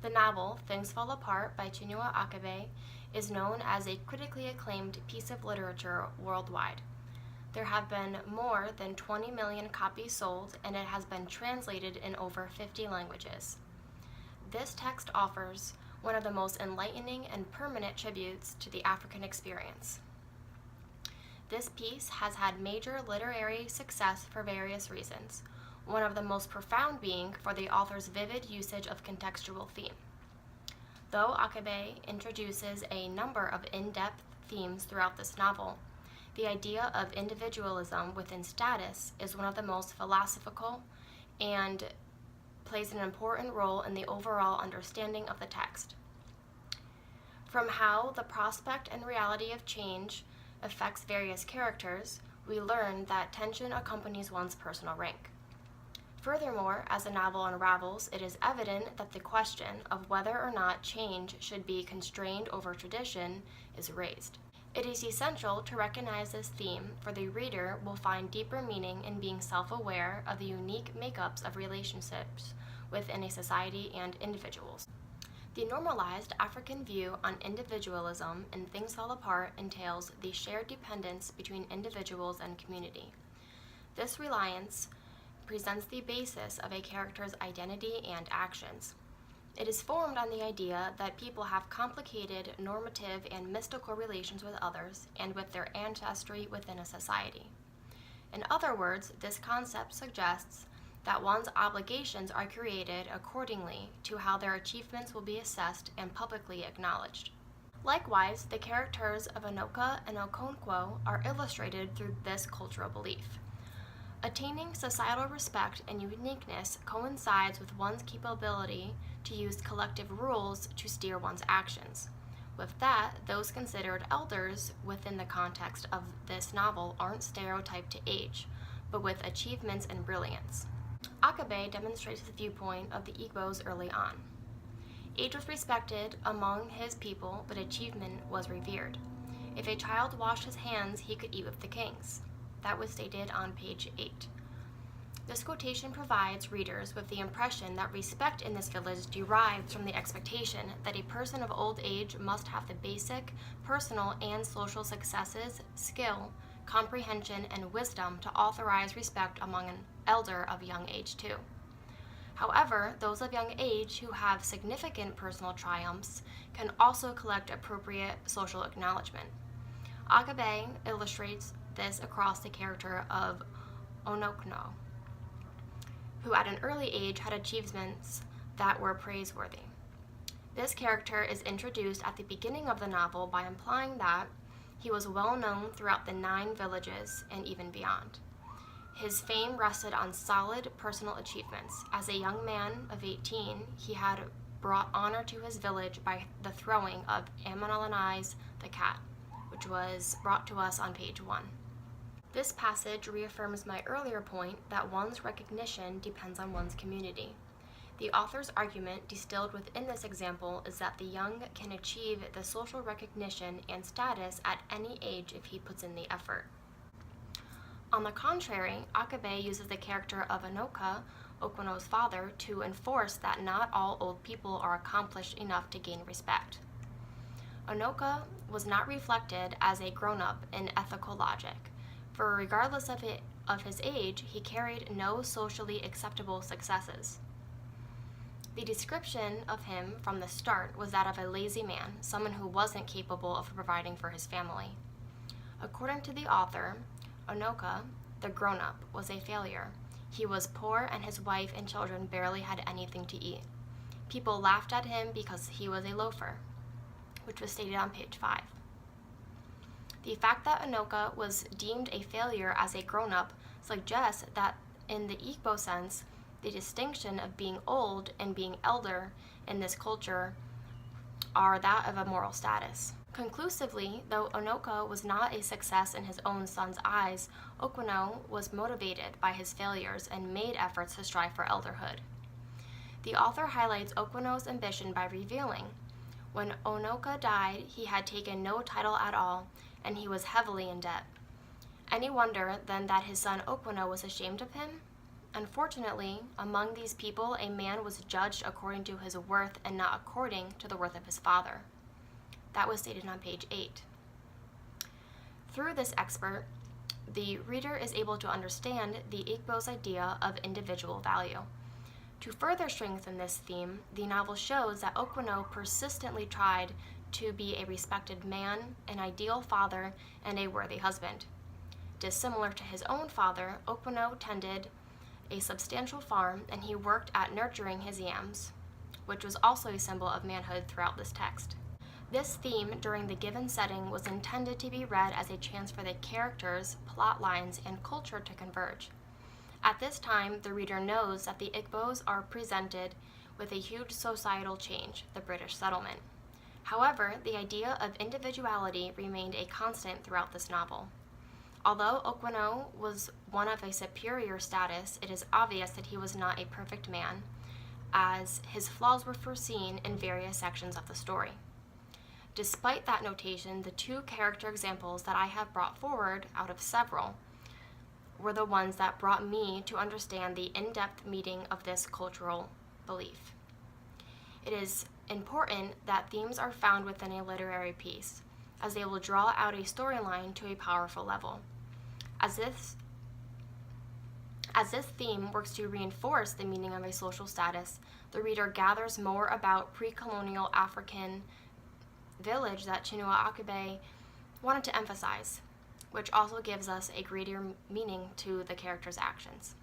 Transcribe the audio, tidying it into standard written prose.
The novel, Things Fall Apart by Chinua Achebe, is known as a critically acclaimed piece of literature worldwide. There have been more than 20 million copies sold, and it has been translated in over 50 languages. This text offers one of the most enlightening and permanent tributes to the African experience. This piece has had major literary success for various reasons, one of the most profound being for the author's vivid usage of contextual theme. Though Achebe introduces a number of in-depth themes throughout this novel, the idea of individualism within status is one of the most philosophical and plays an important role in the overall understanding of the text. From how the prospect and reality of change affects various characters, we learn that tension accompanies one's personal rank. Furthermore, as the novel unravels, it is evident that the question of whether or not change should be constrained over tradition is raised. It is essential to recognize this theme, for the reader will find deeper meaning in being self-aware of the unique makeups of relationships within a society and individuals. The normalized African view on individualism in Things Fall Apart entails the shared dependence between individuals and community. This reliance presents the basis of a character's identity and actions. It is formed on the idea that people have complicated normative and mystical relations with others and with their ancestry within a society. In other words, this concept suggests that one's obligations are created accordingly to how their achievements will be assessed and publicly acknowledged. Likewise, the characters of Anoka and Okonkwo are illustrated through this cultural belief. Attaining societal respect and uniqueness coincides with one's capability to use collective rules to steer one's actions. With that, those considered elders within the context of this novel aren't stereotyped to age, but with achievements and brilliance. Achebe demonstrates the viewpoint of the Igbos early on. Age was respected among his people, but achievement was revered. If a child washed his hands, he could eat with the kings. That was stated on page 8. This quotation provides readers with the impression that respect in this village derives from the expectation that a person of old age must have the basic personal and social successes, skill, comprehension, and wisdom to authorize respect among an elder of young age too. However, those of young age who have significant personal triumphs can also collect appropriate social acknowledgement. Achebe illustrates this across the character of Onokno, who at an early age had achievements that were praiseworthy. This character is introduced at the beginning of the novel by implying that he was well known throughout the 9 villages and even beyond. His fame rested on solid personal achievements. As a young man of 18, he had brought honor to his village by the throwing of Amanalani's the cat, which was brought to us on page 1. This passage reaffirms my earlier point that one's recognition depends on one's community. The author's argument distilled within this example is that the young can achieve the social recognition and status at any age if he puts in the effort. On the contrary, Achebe uses the character of Anoka, Okwono's father, to enforce that not all old people are accomplished enough to gain respect. Anoka was not reflected as a grown-up in ethical logic, for regardless of his age, he carried no socially acceptable successes. The description of him from the start was that of a lazy man, someone who wasn't capable of providing for his family. According to the author, Onoka, the grown-up, was a failure. He was poor and his wife and children barely had anything to eat. People laughed at him because he was a loafer, which was stated on page 5. The fact that Anoka was deemed a failure as a grown-up suggests that in the Igbo sense, the distinction of being old and being elder in this culture are that of a moral status. Conclusively, though Onoka was not a success in his own son's eyes, Okwono was motivated by his failures and made efforts to strive for elderhood. The author highlights Okwono's ambition by revealing, when Onoka died, he had taken no title at all, and he was heavily in debt. Any wonder then that his son Okwono was ashamed of him? Unfortunately, among these people, a man was judged according to his worth and not according to the worth of his father. That was stated on page 8. Through this expert, the reader is able to understand the Igbo's idea of individual value. To further strengthen this theme, the novel shows that Okwuno persistently tried to be a respected man, an ideal father, and a worthy husband. Dissimilar to his own father, Okwuno tended a substantial farm and he worked at nurturing his yams, which was also a symbol of manhood throughout this text. This theme during the given setting was intended to be read as a chance for the characters, plot lines, and culture to converge. At this time, the reader knows that the Igbos are presented with a huge societal change, the British settlement. However, the idea of individuality remained a constant throughout this novel. Although Okwuno was one of a superior status, it is obvious that he was not a perfect man, as his flaws were foreseen in various sections of the story. Despite that notation, the two character examples that I have brought forward out of several were the ones that brought me to understand the in-depth meaning of this cultural belief. It is important that themes are found within a literary piece, as they will draw out a storyline to a powerful level. As this theme works to reinforce the meaning of a social status, the reader gathers more about pre-colonial African village that Chinua Achebe wanted to emphasize, which also gives us a greater meaning to the character's actions.